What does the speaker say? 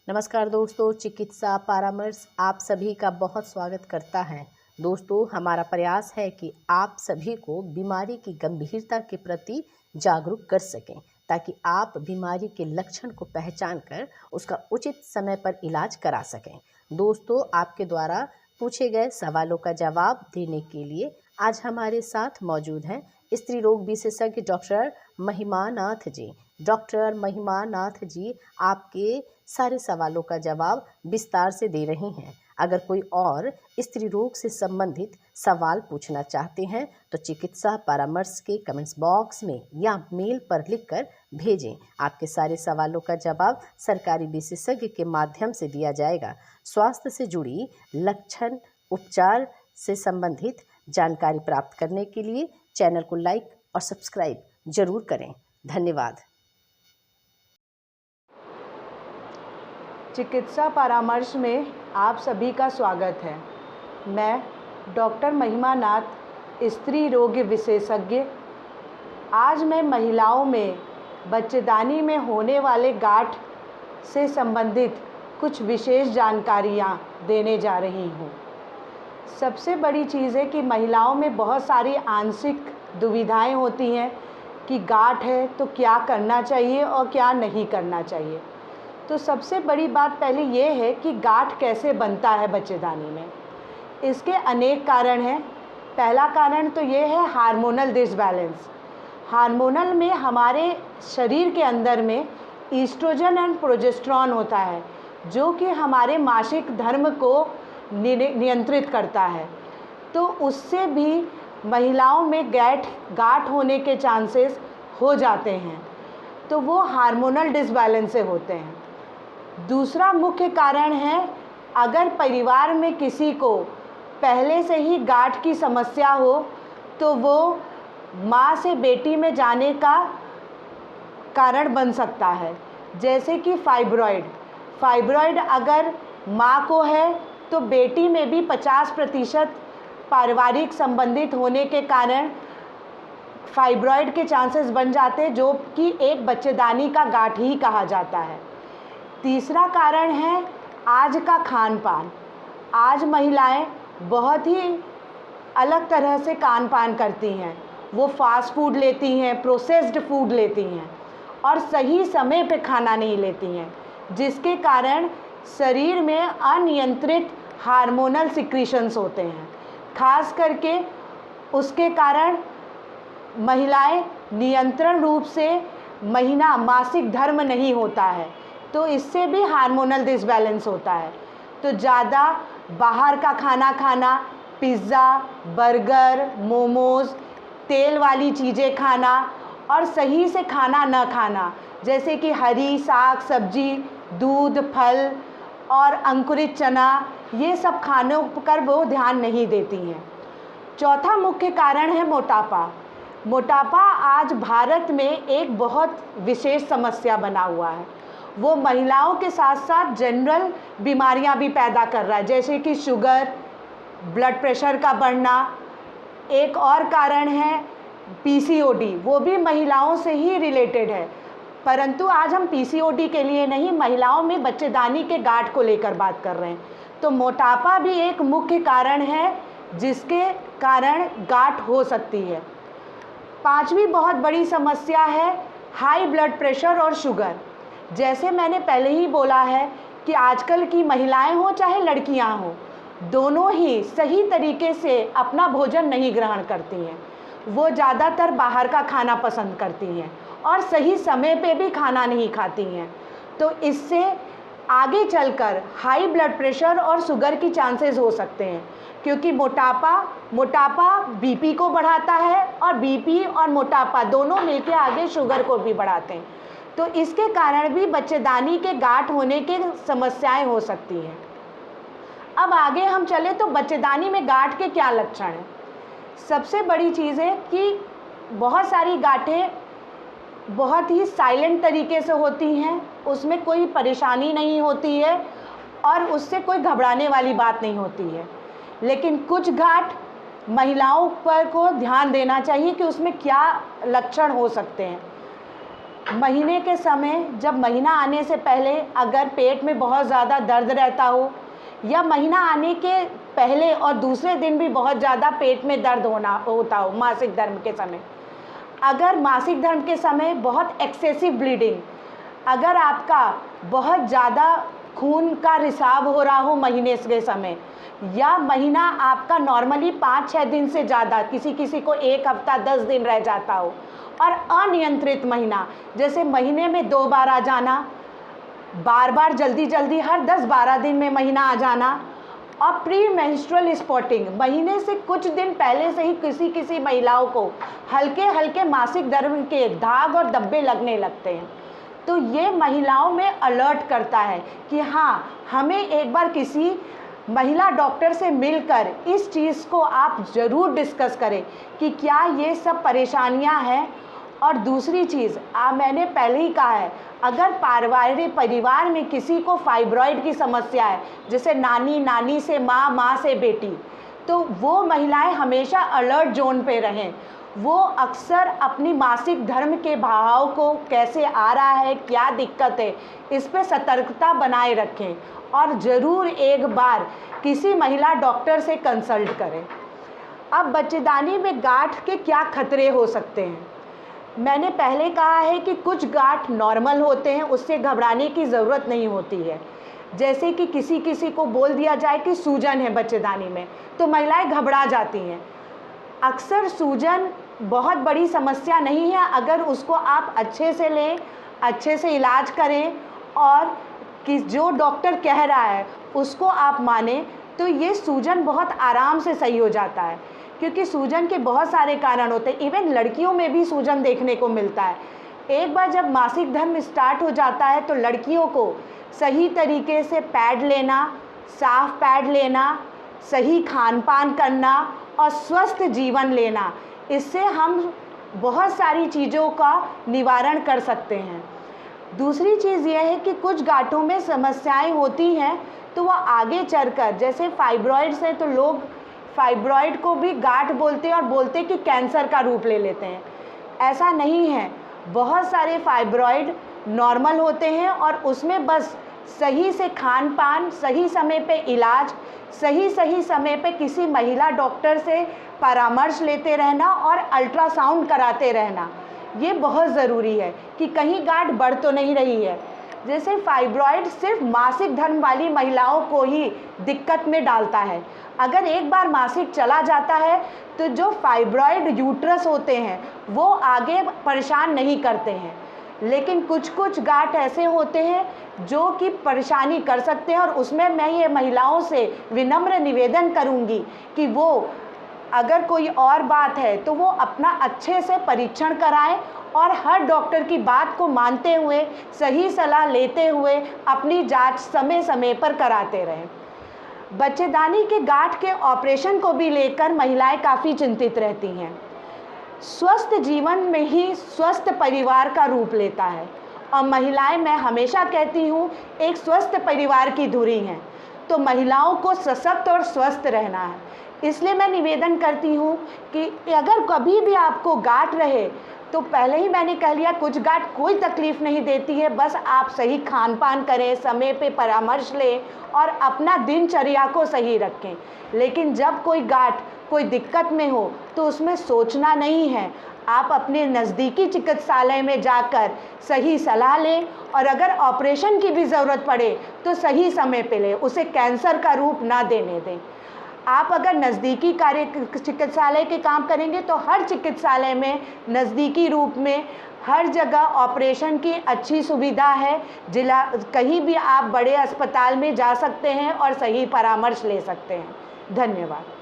नमस्कार दोस्तों, चिकित्सा परामर्श आप सभी का बहुत स्वागत करता है। दोस्तों, हमारा प्रयास है कि आप सभी को बीमारी की गंभीरता के प्रति जागरूक कर सकें, ताकि आप बीमारी के लक्षण को पहचान कर उसका उचित समय पर इलाज करा सकें। दोस्तों, आपके द्वारा पूछे गए सवालों का जवाब देने के लिए आज हमारे साथ मौजूद हैं स्त्री रोग विशेषज्ञ डॉक्टर महिमा नाथ जी। डॉक्टर महिमा नाथ जी आपके सारे सवालों का जवाब विस्तार से दे रही हैं। अगर कोई और स्त्री रोग से संबंधित सवाल पूछना चाहते हैं तो चिकित्सा परामर्श के कमेंट्स बॉक्स में या मेल पर लिखकर भेजें। आपके सारे सवालों का जवाब सरकारी विशेषज्ञ के माध्यम से दिया जाएगा। स्वास्थ्य से जुड़ी लक्षण, उपचार से संबंधित जानकारी प्राप्त करने के लिए चैनल को लाइक और सब्सक्राइब जरूर करें। धन्यवाद। चिकित्सा परामर्श में आप सभी का स्वागत है। मैं डॉक्टर महिमा नाथ, स्त्री रोग विशेषज्ञ। आज मैं महिलाओं में बच्चेदानी में होने वाले गांठ से संबंधित कुछ विशेष जानकारियाँ देने जा रही हूँ। सबसे बड़ी चीज़ है कि महिलाओं में बहुत सारी आंशिक दुविधाएं होती हैं कि गांठ है तो क्या करना चाहिए और क्या नहीं करना चाहिए। तो सबसे बड़ी बात पहले ये है कि गांठ कैसे बनता है बच्चेदानी में। इसके अनेक कारण हैं। पहला कारण तो ये है हार्मोनल डिसबैलेंस। हार्मोनल में हमारे शरीर के अंदर में ईस्ट्रोजन एंड प्रोजेस्टेरॉन होता है, जो कि हमारे मासिक धर्म को नियंत्रित करता है। तो उससे भी महिलाओं में गांठ होने के चांसेस हो जाते हैं। तो वो हार्मोनल डिसबैलेंस से होते हैं। दूसरा मुख्य कारण है, अगर परिवार में किसी को पहले से ही गांठ की समस्या हो तो वो माँ से बेटी में जाने का कारण बन सकता है। जैसे कि फाइब्रॉइड अगर माँ को है तो बेटी में भी 50% पारिवारिक संबंधित होने के कारण फाइब्रॉइड के चांसेस बन जाते हैं, जो कि एक बच्चेदानी का गांठ ही कहा जाता है। तीसरा कारण है आज का खान पान। आज महिलाएं बहुत ही अलग तरह से खान पान करती हैं। वो फास्ट फूड लेती हैं, प्रोसेस्ड फूड लेती हैं और सही समय पे खाना नहीं लेती हैं, जिसके कारण शरीर में अनियंत्रित हार्मोनल सिक्रीशंस होते हैं। खास करके उसके कारण महिलाएं नियंत्रण रूप से मासिक धर्म नहीं होता है, तो इससे भी हार्मोनल डिसबैलेंस होता है। तो ज़्यादा बाहर का खाना खाना, पिज़्ज़ा, बर्गर, मोमोज़, तेल वाली चीज़ें खाना और सही से खाना न खाना, जैसे कि हरी साग सब्जी, दूध, फल और अंकुरित चना, ये सब खानों पर वो ध्यान नहीं देती हैं। चौथा मुख्य कारण है मोटापा आज भारत में एक बहुत विशेष समस्या बना हुआ है। वो महिलाओं के साथ साथ जनरल बीमारियां भी पैदा कर रहा है, जैसे कि शुगर, ब्लड प्रेशर का बढ़ना। एक और कारण है पीसीओडी, वो भी महिलाओं से ही रिलेटेड है, परंतु आज हम पीसीओडी के लिए नहीं, महिलाओं में बच्चेदानी के गांठ को लेकर बात कर रहे हैं। तो मोटापा भी एक मुख्य कारण है जिसके कारण गांठ हो सकती है। पांचवी बहुत बड़ी समस्या है हाई ब्लड प्रेशर और शुगर। जैसे मैंने पहले ही बोला है कि आजकल की महिलाएं हो चाहे लड़कियां हो, दोनों ही सही तरीके से अपना भोजन नहीं ग्रहण करती हैं। वो ज़्यादातर बाहर का खाना पसंद करती हैं और सही समय पे भी खाना नहीं खाती हैं। तो इससे आगे चलकर हाई ब्लड प्रेशर और शुगर की चांसेस हो सकते हैं, क्योंकि मोटापा बीपी को बढ़ाता है और बीपी और मोटापा दोनों मिलकर आगे शुगर को भी बढ़ाते हैं। तो इसके कारण भी बच्चेदानी के गांठ होने की समस्याएं हो सकती हैं। अब आगे हम चले तो बच्चेदानी में गांठ के क्या लक्षण हैं। सबसे बड़ी चीज़ है कि बहुत सारी गांठें बहुत ही साइलेंट तरीके से होती हैं, उसमें कोई परेशानी नहीं होती है और उससे कोई घबराने वाली बात नहीं होती है। लेकिन कुछ गांठ महिलाओं पर को ध्यान देना चाहिए कि उसमें क्या लक्षण हो सकते हैं। महीने के समय जब महीना आने से पहले अगर पेट में बहुत ज़्यादा दर्द रहता हो, या महीना आने के पहले और दूसरे दिन भी बहुत ज़्यादा पेट में दर्द होता हो मासिक धर्म के समय, अगर मासिक धर्म के समय बहुत एक्सेसिव ब्लीडिंग, अगर आपका बहुत ज़्यादा खून का रिसाव हो रहा हो महीने के समय, या महीना आपका नॉर्मली 5-6 दिन से ज़्यादा, किसी किसी को 1 हफ्ता 10 दिन रह जाता हो, और अनियंत्रित महीना, जैसे महीने में 2 बार आ जाना, बार बार जल्दी जल्दी हर 10-12 दिन में महीना आ जाना, और प्री मेंस्ट्रुअल स्पॉटिंग, महीने से कुछ दिन पहले से ही किसी किसी महिलाओं को हल्के हल्के मासिक धर्म के दाग और धब्बे लगने लगते हैं। तो ये महिलाओं में अलर्ट करता है कि हाँ, हमें एक बार किसी महिला डॉक्टर से मिलकर इस चीज़ को आप ज़रूर डिस्कस करें कि क्या ये सब परेशानियां हैं। और दूसरी चीज़, मैंने पहले ही कहा है, अगर पारिवारिक परिवार में किसी को फाइब्रॉइड की समस्या है, जैसे नानी, नानी से माँ, माँ से बेटी, तो वो महिलाएं हमेशा अलर्ट जोन पे रहें। वो अक्सर अपनी मासिक धर्म के बहाव को कैसे आ रहा है, क्या दिक्कत है, इस पे सतर्कता बनाए रखें, और ज़रूर एक बार किसी महिला डॉक्टर से कंसल्ट करें। अब बच्चेदानी में गांठ के क्या खतरे हो सकते हैं? मैंने पहले कहा है कि कुछ गांठ नॉर्मल होते हैं, उससे घबराने की ज़रूरत नहीं होती है। जैसे कि किसी किसी को बोल दिया जाए कि सूजन है बच्चेदानी में, तो महिलाएं घबरा जाती हैं। अक्सर सूजन बहुत बड़ी समस्या नहीं है, अगर उसको आप अच्छे से लें, अच्छे से इलाज करें, और कि जो डॉक्टर कह रहा है उसको आप माने, तो ये सूजन बहुत आराम से सही हो जाता है। क्योंकि सूजन के बहुत सारे कारण होते हैं, इवन लड़कियों में भी सूजन देखने को मिलता है। एक बार जब मासिक धर्म स्टार्ट हो जाता है तो लड़कियों को सही तरीके से पैड लेना, साफ पैड लेना, सही खान पान करना और स्वस्थ जीवन लेना, इससे हम बहुत सारी चीज़ों का निवारण कर सकते हैं। दूसरी चीज़ यह है कि कुछ गांठों में समस्याएं होती हैं, तो वह आगे चलकर, जैसे फाइब्रॉइड्स है तो लोग फाइब्रॉइड को भी गांठ बोलते हैं और बोलते हैं कि कैंसर का रूप ले लेते हैं। ऐसा नहीं है, बहुत सारे फाइब्रॉइड नॉर्मल होते हैं, और उसमें बस सही से खान पान, सही समय पे इलाज, सही समय पे किसी महिला डॉक्टर से परामर्श लेते रहना और अल्ट्रासाउंड कराते रहना, ये बहुत ज़रूरी है कि कहीं गांठ बढ़ तो नहीं रही है। जैसे फाइब्रॉइड सिर्फ मासिक धर्म वाली महिलाओं को ही दिक्कत में डालता है। अगर एक बार मासिक चला जाता है तो जो फाइब्रॉइड यूट्रस होते हैं वो आगे परेशान नहीं करते हैं, लेकिन कुछ कुछ गांठ ऐसे होते हैं जो कि परेशानी कर सकते हैं। और उसमें मैं ये महिलाओं से विनम्र निवेदन करूंगी कि वो अगर कोई और बात है तो वो अपना अच्छे से परीक्षण कराएं, और हर डॉक्टर की बात को मानते हुए, सही सलाह लेते हुए अपनी जांच समय समय पर कराते रहें। बच्चेदानी के गांठ के ऑपरेशन को भी लेकर महिलाएं काफ़ी चिंतित रहती हैं। स्वस्थ जीवन में ही स्वस्थ परिवार का रूप लेता है, और महिलाएं, मैं हमेशा कहती हूँ, एक स्वस्थ परिवार की धुरी हैं। तो महिलाओं को सशक्त और स्वस्थ रहना है। इसलिए मैं निवेदन करती हूँ कि अगर कभी भी आपको गांठ रहे, तो पहले ही मैंने कह लिया, कुछ गांठ कोई तकलीफ़ नहीं देती है, बस आप सही खान पान करें, समय पे परामर्श लें और अपना दिनचर्या को सही रखें। लेकिन जब कोई गांठ कोई दिक्कत में हो तो उसमें सोचना नहीं है, आप अपने नज़दीकी चिकित्सालय में जाकर सही सलाह लें, और अगर ऑपरेशन की भी ज़रूरत पड़े तो सही समय पे लें, उसे कैंसर का रूप ना देने दें। आप अगर नज़दीकी चिकित्सालय के काम करेंगे तो हर चिकित्सालय में नज़दीकी रूप में हर जगह ऑपरेशन की अच्छी सुविधा है। कहीं भी आप बड़े अस्पताल में जा सकते हैं और सही परामर्श ले सकते हैं। धन्यवाद।